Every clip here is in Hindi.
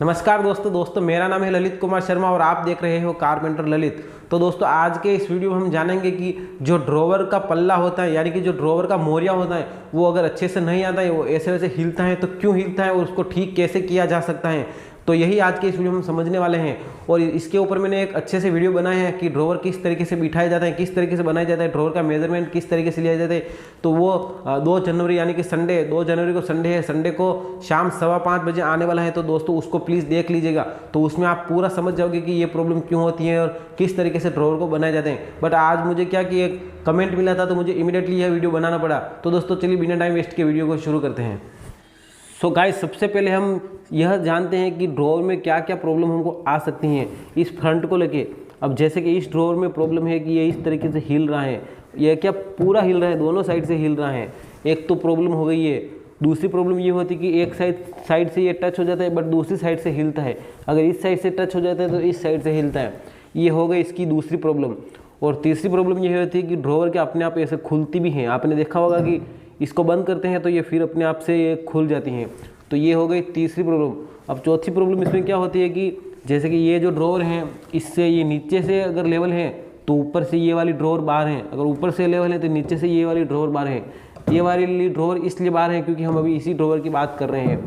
नमस्कार दोस्तों मेरा नाम है ललित कुमार शर्मा और आप देख रहे हो कारपेंटर ललित। तो दोस्तों आज के इस वीडियो में हम जानेंगे कि जो ड्रॉवर का पल्ला होता है यानी कि जो ड्रॉवर का मोरिया होता है वो अगर अच्छे से नहीं आता है, वो ऐसे वैसे हिलता है तो क्यों हिलता है और उसको ठीक कैसे किया जा सकता है। तो यही आज के इस वीडियो में हम समझने वाले हैं और इसके ऊपर मैंने एक अच्छे से वीडियो बनाया है कि ड्रॉवर किस तरीके से बिठाया जाता है, किस तरीके से बनाया जाता है, ड्रॉवर का मेजरमेंट किस तरीके से लिया जाता है। तो वो 2 जनवरी यानी कि संडे 2 जनवरी को संडे है, संडे को शाम 5:15 बजे आने वाला है। तो दोस्तों उसको प्लीज़ देख लीजिएगा, तो उसमें आप पूरा समझ जाओगे कि ये प्रॉब्लम क्यों होती है और किस तरीके से ड्रॉवर को बनाए जाते हैं। बट आज मुझे क्या कि एक कमेंट मिला था तो मुझे इमीडिएटली यह वीडियो बनाना पड़ा। तो दोस्तों चलिए बिना टाइम वेस्ट के वीडियो को शुरू करते हैं। सो गाइस सबसे पहले हम यह जानते हैं कि ड्रॉवर में क्या क्या प्रॉब्लम हमको आ सकती हैं इस फ्रंट को लेके। अब जैसे कि इस ड्रॉवर में प्रॉब्लम है कि ये इस तरीके से हिल रहा है, यह क्या पूरा हिल रहा है, दोनों साइड से हिल रहा है। एक तो प्रॉब्लम हो गई है। दूसरी प्रॉब्लम ये होती है कि एक साइड से ये टच हो जाता है बट दूसरी साइड से हिलता है। अगर इस साइड से टच हो जाता है तो इस साइड से हिलता है। ये हो गई इसकी दूसरी प्रॉब्लम। और तीसरी प्रॉब्लम ये होती है कि ड्रॉवर के अपने आप ऐसे खुलती भी हैं। आपने देखा होगा कि इसको बंद करते हैं तो ये फिर अपने आप से ये खुल जाती हैं। तो ये हो गई तीसरी प्रॉब्लम। अब चौथी प्रॉब्लम इसमें क्या होती है कि जैसे कि ये जो ड्रॉवर हैं इससे ये नीचे से अगर लेवल है तो ऊपर से ये वाली ड्रॉवर बाहर है, अगर ऊपर से लेवल है तो नीचे से ये वाली ड्रॉवर बाहर है। ये वाली ड्रॉवर इसलिए बाहर है क्योंकि हम अभी इसी ड्रॉवर की बात कर रहे हैं।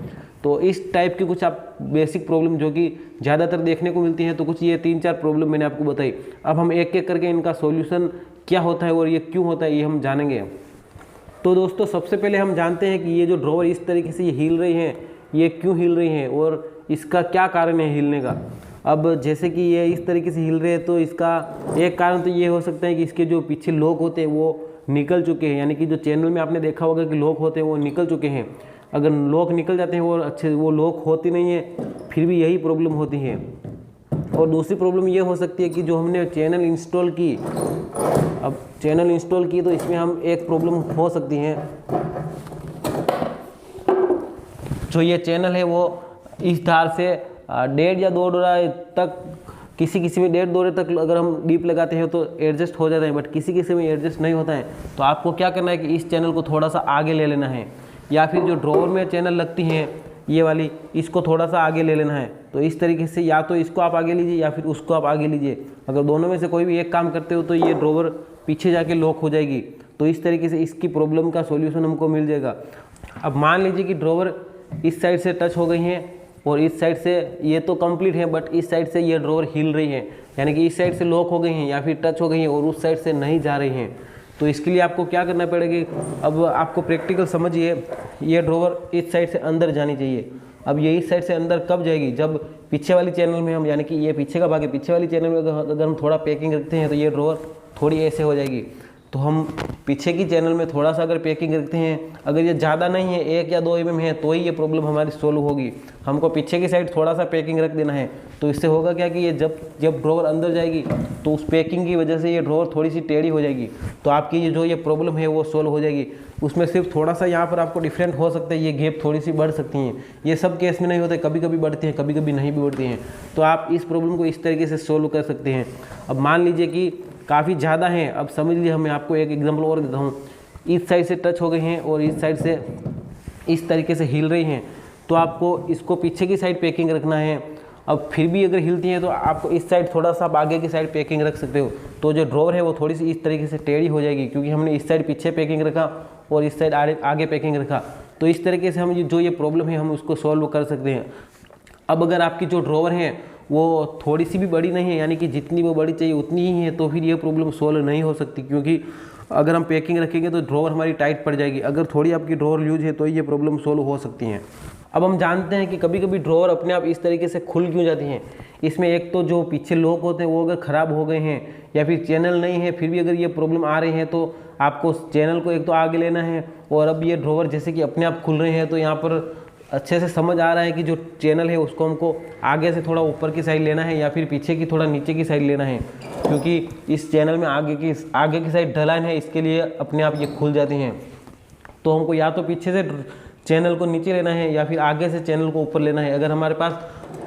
तो इस टाइप की कुछ आप बेसिक प्रॉब्लम जो कि ज़्यादातर देखने को मिलती हैं, तो कुछ ये 3-4 प्रॉब्लम मैंने आपको बताई। अब हम एक एक करके इनका सॉल्यूशन क्या होता है और ये क्यों होता है ये हम जानेंगे। तो दोस्तों सबसे पहले हम जानते हैं कि ये जो ड्रॉवर इस तरीके से ये हिल रही हैं, ये क्यों हिल रही हैं और इसका क्या कारण है हिलने का। अब जैसे कि ये इस तरीके से हिल रहे हैं तो इसका एक कारण तो ये हो सकता है कि इसके जो पीछे लॉक होते हैं वो निकल चुके हैं, यानी कि जो चैनल में आपने देखा होगा कि लॉक होते हैं वो निकल चुके हैं। अगर लॉक निकल जाते हैं वो लॉक होती नहीं है फिर भी यही प्रॉब्लम होती है। और दूसरी प्रॉब्लम ये हो सकती है कि जो हमने चैनल इंस्टॉल की, अब चैनल इंस्टॉल की तो इसमें हम एक प्रॉब्लम हो सकती है, जो ये चैनल है वो इस धार से 1.5 या 2 डोरा तक, किसी में 1.5 डोरे तक अगर हम डीप लगाते हैं तो एडजस्ट हो जाता है, बट किसी में एडजस्ट नहीं होता है। तो आपको क्या करना है कि इस चैनल को थोड़ा सा आगे ले लेना है, या फिर जो ड्रॉवर में चैनल लगती हैं ये वाली, इसको थोड़ा सा आगे ले लेना है। तो इस तरीके से या तो इसको आप आगे लीजिए या फिर उसको आप आगे लीजिए। अगर दोनों में से कोई भी एक काम करते हो तो ये ड्रॉवर पीछे जाके लॉक हो जाएगी। तो इस तरीके से इसकी प्रॉब्लम का सॉल्यूशन हमको मिल जाएगा। अब मान लीजिए कि ड्रॉवर इस साइड से टच हो गई हैं और इस साइड से ये तो कंप्लीट है बट इस साइड से ये ड्रॉवर हिल रही है, यानी कि इस साइड से लॉक हो गई हैं या फिर टच हो गई हैं और उस साइड से नहीं जा रही हैं। तो इसके लिए आपको क्या करना पड़ेगा, अब आपको प्रैक्टिकल समझिए। ये ड्रॉवर इस साइड से अंदर जानी चाहिए। अब ये इस साइड से अंदर कब जाएगी, जब पीछे वाली चैनल में हम, यानी कि ये पीछे का भाग है, पीछे वाली चैनल में अगर हम थोड़ा पैकिंग रखते हैं तो ये ड्रॉवर थोड़ी ऐसे हो जाएगी। तो हम पीछे की चैनल में थोड़ा सा अगर पैकिंग रखते हैं, अगर ये ज़्यादा नहीं है 1 या 2 mm है तो ही ये प्रॉब्लम हमारी सोल्व होगी। हमको पीछे की साइड थोड़ा सा पैकिंग रख देना है। तो इससे होगा क्या कि ये जब ड्रॉवर अंदर जाएगी तो उस पैकिंग की वजह से ये ड्रॉवर थोड़ी सी टेढ़ी हो जाएगी। तो आपकी जो ये प्रॉब्लम है वो सोल्व हो जाएगी। उसमें सिर्फ थोड़ा सा यहाँ पर आपको डिफरेंट हो सकता है, ये गैप थोड़ी सी बढ़ सकती हैं। ये सब केस में नहीं होते, कभी कभी बढ़ती हैं, कभी कभी नहीं भी बढ़ती हैं। तो आप इस प्रॉब्लम को इस तरीके से सोल्व कर सकते हैं। अब मान लीजिए कि काफ़ी ज़्यादा हैं, अब समझ लीजिए, मैं आपको एक एग्जांपल और देता हूँ। इस साइड से टच हो गई हैं और इस साइड से इस तरीके से हिल रही हैं, तो आपको इसको पीछे की साइड पैकिंग रखना है। अब फिर भी अगर हिलती हैं तो आपको इस साइड थोड़ा सा आप आगे की साइड पैकिंग रख सकते हो। तो जो ड्रॉवर है वो थोड़ी सी इस तरीके से टेढ़ी हो जाएगी क्योंकि हमने इस साइड पीछे पैकिंग रखा और इस साइड आगे पैकिंग रखा। तो इस तरीके से हम जो ये प्रॉब्लम है हम उसको सॉल्व कर सकते हैं। अब अगर आपकी जो ड्रॉवर है वो थोड़ी सी भी बड़ी नहीं है, यानी कि जितनी वो बड़ी चाहिए उतनी ही है, तो फिर ये प्रॉब्लम सोल्व नहीं हो सकती, क्योंकि अगर हम पैकिंग रखेंगे तो ड्रॉवर हमारी टाइट पड़ जाएगी। अगर थोड़ी आपकी ड्रॉवर लूज है तो ये प्रॉब्लम सोल्व हो सकती हैं। अब हम जानते हैं कि कभी कभी ड्रॉवर अपने आप इस तरीके से खुल क्यों जाती हैं। इसमें एक तो जो पीछे लॉक होते हैं वो अगर ख़राब हो गए हैं या फिर चैनल नहीं है, फिर भी अगर ये प्रॉब्लम आ रही है तो आपको चैनल को एक तो आगे लेना है। और अब ये ड्रॉवर जैसे कि अपने आप खुल रहे हैं तो यहाँ पर अच्छे से समझ आ रहा है कि जो चैनल है उसको हमको आगे से थोड़ा ऊपर की साइड लेना है या फिर पीछे की थोड़ा नीचे की साइड लेना है, क्योंकि इस चैनल में आगे की साइड ढलान है, इसके लिए अपने आप ये खुल जाती हैं। तो हमको या तो पीछे से चैनल को नीचे लेना है या फिर आगे से चैनल को ऊपर लेना है। अगर हमारे पास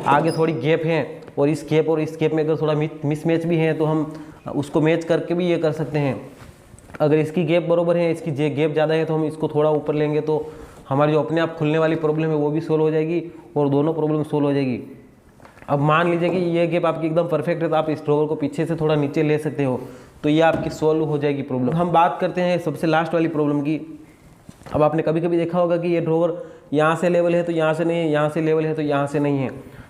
आगे थोड़ी गैप है और इस गैप में अगर थोड़ा मिसमैच भी है तो हम उसको मैच करके भी ये कर सकते हैं। अगर इसकी गैप बरोबर है, इसकी गैप ज़्यादा है तो हम इसको थोड़ा ऊपर लेंगे तो हमारी जो अपने आप खुलने वाली प्रॉब्लम है वो भी सोल्व हो जाएगी और दोनों प्रॉब्लम सोल्व हो जाएगी। अब मान लीजिए कि ये गैप आपकी एकदम परफेक्ट है, तो आप इस ड्रॉवर को पीछे से थोड़ा नीचे ले सकते हो, तो ये आपकी सोल्व हो जाएगी प्रॉब्लम। हम बात करते हैं सबसे लास्ट वाली प्रॉब्लम की। अब आपने कभी कभी देखा होगा कि ये ड्रॉवर यहाँ से लेवल है तो यहाँ से नहीं है, यहाँ से लेवल है तो यहाँ से नहीं है।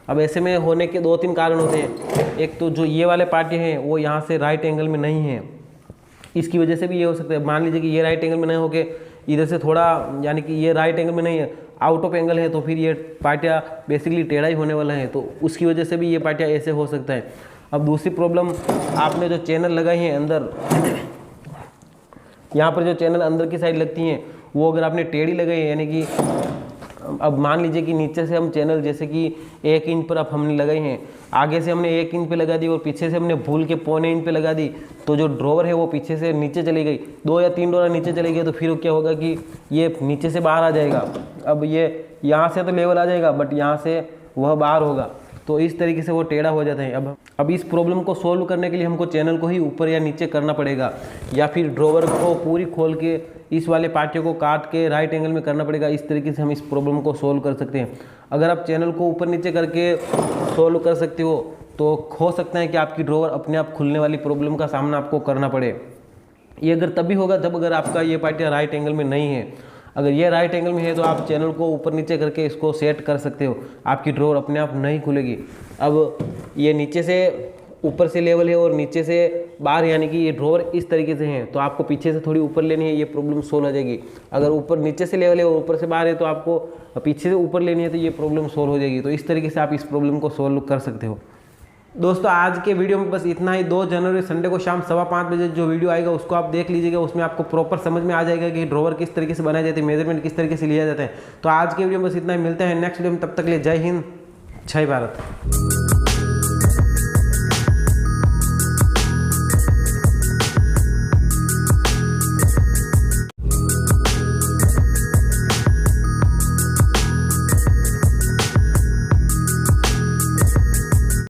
अब ऐसे में होने के 2-3 कारण होते हैं। एक तो जो ये वाले पार्ट हैं वो यहाँ से राइट एंगल में नहीं है, इसकी वजह से भी ये हो सकता है। मान लीजिए कि ये राइट एंगल में नहीं होके इधर से थोड़ा, यानी कि ये राइट एंगल में नहीं है, आउट ऑफ एंगल है, तो फिर ये पार्टियाँ बेसिकली टेढ़ा ही होने वाला है, तो उसकी वजह से भी ये पार्टियाँ ऐसे हो सकता है। अब दूसरी प्रॉब्लम, आपने जो चैनल लगाई हैं अंदर, यहाँ पर जो चैनल अंदर की साइड लगती हैं वो अगर आपने टेढ़ी लगाई है, यानी कि अब मान लीजिए कि नीचे से हम चैनल जैसे कि 1 इंच पर अब हमने लगाई हैं, आगे से हमने 1 इंच पे लगा दी और पीछे से हमने भूल के 0.25 इंच पे लगा दी, तो जो ड्रॉवर है वो पीछे से नीचे चली गई, 2 या 3 डोरा नीचे चली गई, तो फिर क्या होगा कि ये नीचे से बाहर आ जाएगा। अब ये यहाँ से तो लेवल आ जाएगा बट यहाँ से वह बाहर होगा, तो इस तरीके से वो टेढ़ा हो जाता है। अब इस प्रॉब्लम को सोल्व करने के लिए हमको चैनल को ही ऊपर या नीचे करना पड़ेगा, या फिर ड्रॉवर को पूरी खोल के इस वाले पार्टियों को काट के राइट एंगल में करना पड़ेगा। इस तरीके से हम इस प्रॉब्लम को सोल्व कर सकते हैं। अगर आप चैनल को ऊपर नीचे करके सोल्व कर सकते हो तो हो सकता है कि आपकी ड्रॉवर अपने आप खुलने वाली प्रॉब्लम का सामना आपको करना पड़े। ये अगर तभी होगा जब अगर आपका ये पार्टियाँ राइट एंगल में नहीं है। अगर ये राइट एंगल में है तो आप चैनल को ऊपर नीचे करके इसको सेट कर सकते हो, आपकी ड्रॉवर अपने आप नहीं खुलेगी। अब ये नीचे से ऊपर से लेवल है और नीचे से बाहर, यानी कि ये ड्रॉवर इस तरीके से है, तो आपको पीछे से थोड़ी ऊपर लेनी है, ये प्रॉब्लम सोल्व हो जाएगी। अगर ऊपर नीचे से लेवल है और ऊपर से बाहर है तो आपको पीछे से ऊपर लेनी है, तो ये प्रॉब्लम सोल्व हो जाएगी। तो इस तरीके से आप इस प्रॉब्लम को सोल्व कर सकते हो। दोस्तों आज के वीडियो में बस इतना ही। 2 जनवरी संडे को शाम 5:15 बजे जो वीडियो आएगा उसको आप देख लीजिएगा, उसमें आपको प्रॉपर समझ में आ जाएगा कि ड्रॉवर किस तरीके से बनाए जाते हैं, मेजरमेंट किस तरीके से लिया जाता है। तो आज के वीडियो में बस इतना ही, मिलते हैं नेक्स्ट वीडियो में, तब तक के लिए जय हिंद, जय भारत।